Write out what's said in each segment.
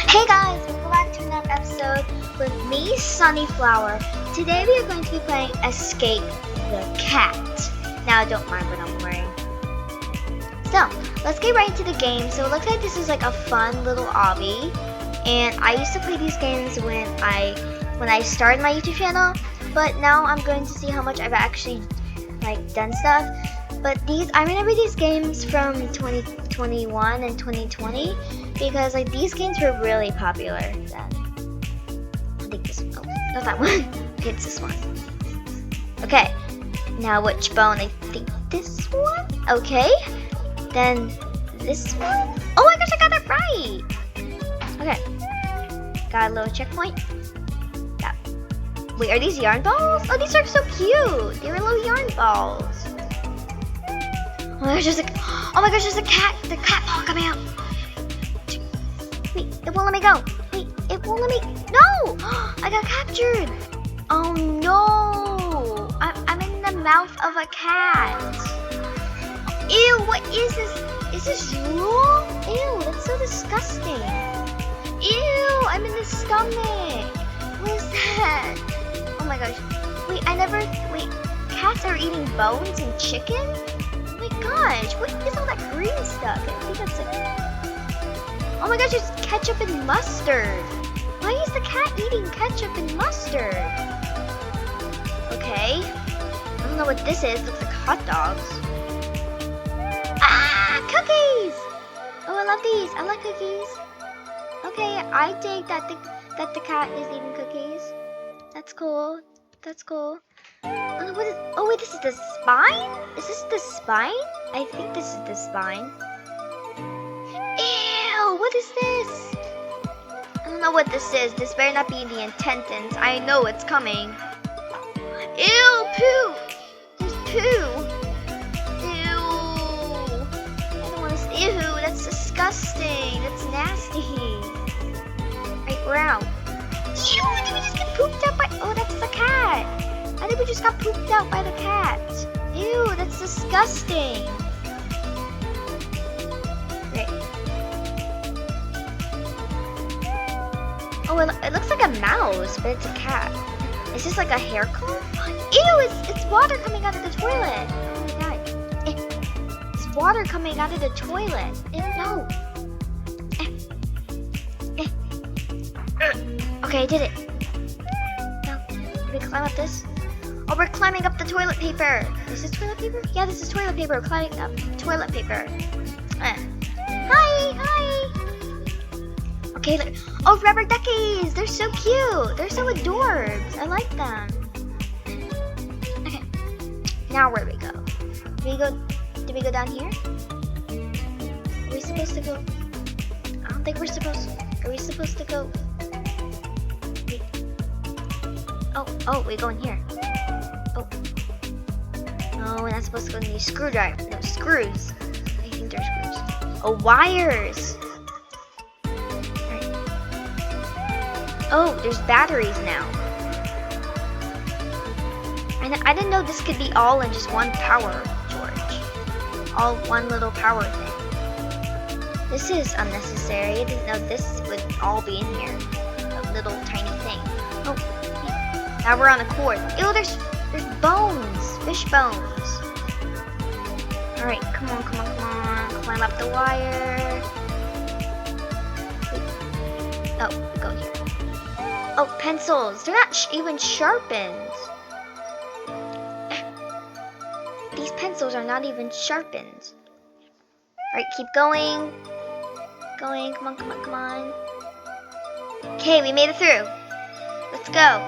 Hey guys, welcome back to another episode with me, Sunnyflower. Today we are going to be playing Escape the Cat. Now don't mind what I'm wearing. So, let's get right into the game. So it looks like this is like a fun little obby. And I used to play these games when I started my YouTube channel. But now I'm going to see how much I've actually done stuff. But I remember these games from 2021 and 2020 because these games were really popular then. I think this one. Oh, not that one. Okay, it's this one. Okay, now which bone? I think this one. Okay, then this one. Oh my gosh, I got that right. Okay, got a little checkpoint. Yeah. Wait, are these yarn balls? Oh, these are so cute. They're little yarn balls. Oh my gosh, there's a cat. The cat paw coming out. Wait, it won't let me go. Wait, it won't let me. No! I got captured. Oh no! I'm in the mouth of a cat. Ew, what is this? Is this drool? Ew, that's so disgusting. Ew, I'm in the stomach. What is that? Oh my gosh. Wait, cats are eating bones and chicken? Oh my gosh, what is all that green stuff? I think that's oh my gosh, it's ketchup and mustard. Why is the cat eating ketchup and mustard? Okay, I don't know what this is. Looks like hot dogs. Ah, cookies! Oh, I love these. I like cookies. Okay, I dig that the cat is eating cookies. That's cool. That's cool. Oh wait, this is the spine? Is this the spine? I think this is the spine. Ew, what is this? I don't know what this is. This better not be the intestines. I know it's coming. Ew, poo! There's poo! Ew! I don't want to. Ew, that's disgusting. That's nasty. Right, we're out. Ew, did we just get pooped out by? Oh, that's the cat. I think we just got pooped out by the cat. Ew, that's disgusting. Great. Oh, it looks like a mouse, but it's a cat. Is this like a hair comb? Ew, it's water coming out of the toilet. Oh my god. It's water coming out of the toilet. No. Okay, I did it. Now, can we climb up this? Oh, we're climbing up the toilet paper. Is this toilet paper? Yeah, this is toilet paper. We're climbing up toilet paper. Hi. Okay, look. Oh, rubber duckies. They're so cute. They're so adorbs. I like them. Okay. Now where do we go? Did we go down here? Are we supposed to go? I don't think we're supposed to. Are we supposed to go? Wait. Oh, we're going here. Oh, we're not supposed to go in these screwdrivers. No, screws. I think they're screws. Oh, wires. Right. Oh, there's batteries now. I didn't know this could be all in just one power, George. All one little power thing. This is unnecessary. I didn't know this would all be in here. A little tiny thing. Oh, now we're on a cord. Ew, there's bones. Fish bones. Alright, come on. Climb up the wire. Oh, we go here. Oh, pencils. They're not even sharpened. These pencils are not even sharpened. Alright, keep going. Come on. Okay, we made it through. Let's go.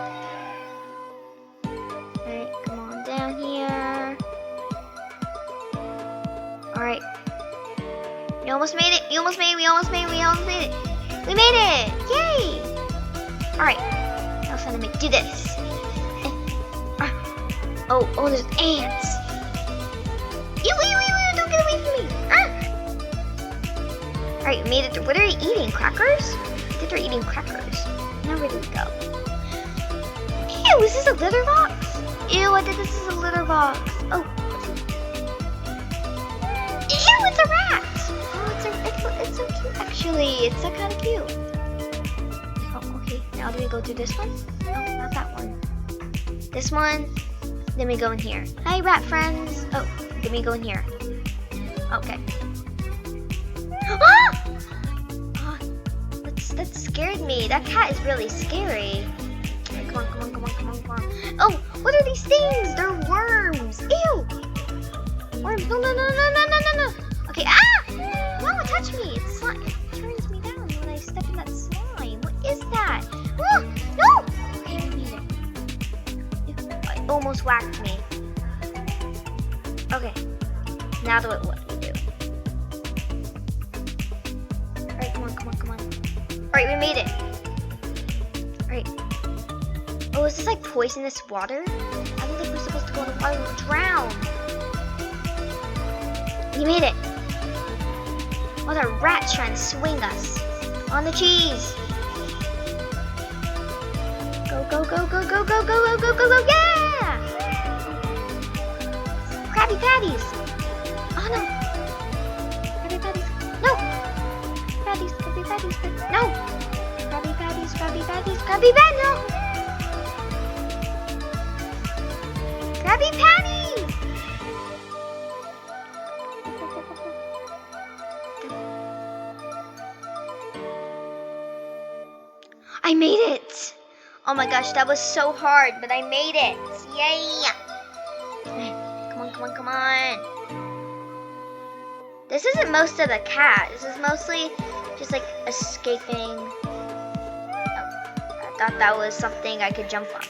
Alright. We almost made it. We made it. Yay! Alright. Now it's time to do this. Oh, there's ants. Ew, don't get away from me. Alright, we made it through. What are they eating? Crackers? I think they're eating crackers. Now where do we go? Ew, is this a litter box? Ew, I think this is a litter box. Oh. Ew, it's a rat! Oh, it's so cute, actually. It's so kind of cute. Okay, now do we go to this one? No, not that one. This one. Then we go in here. Hi, rat friends. Oh, then we go in here. Okay. Ah! Oh, that scared me. That cat is really scary. Okay, come on. Oh, what are these things? They're worms. Ew. Worms. No. Okay, ah! No, touch me. It's slime. It turns me down when I step in that slime. What is that? Oh, no! Okay, we made it. It almost whacked me. Okay. Now what do we do? Alright, come on. Alright, we made it. Alright. Oh, is this like poisonous water? I don't think we're supposed to go in the water. We'll drown. We made it. Oh, the rat's trying to swing us. On the cheese. Go. Yeah! Krabby Patties. Oh, no. Krabby Patties. No. Krabby Patties. No. Krabby Patties. Krabby Patties. No. Krabby Patties. I made it! Oh my gosh, that was so hard, but I made it! Yay! Come on. This isn't most of the cat. This is mostly just like escaping. I thought that was something I could jump on.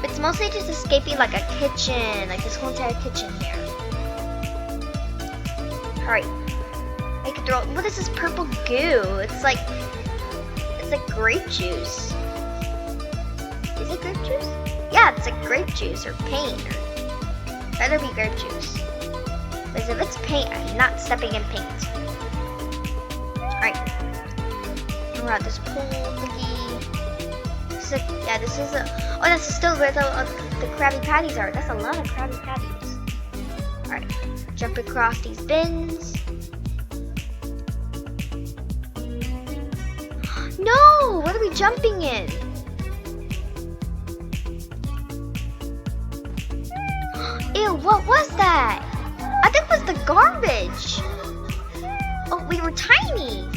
But it's mostly just escaping like a kitchen, like this whole entire kitchen here. Alright. I could throw. What is this purple goo? It's like grape juice. Is it grape juice? Yeah, it's like grape juice or paint. Better be grape juice. Because if it's paint, I'm not stepping in paint. Alright. We're at this pool thingy. This is a. Oh, that's still where the Krabby Patties are. That's a lot of Krabby Patties. Alright. Jump across these bins. No! What are we jumping in? Ew, what was that? I think it was the garbage. Oh, we were tiny.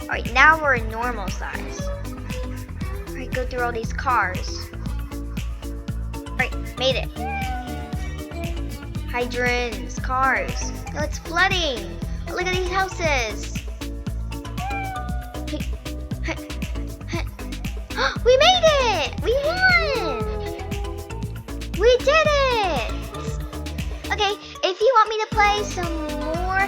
Alright, now we're in normal size. Alright, go through all these cars. Alright, made it. Hydrants, cars. No, it's flooding. Oh, look at these houses. We made it! We won! We did it! Okay, if you want me to play some more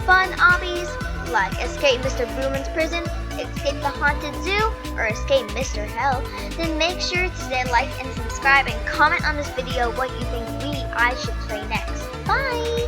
fun obbies like Escape Mr. Boomer's Prison, Escape the Haunted Zoo, or Escape Mr. Hell, then make sure to like and subscribe and comment on this video what you think I should play next. Bye!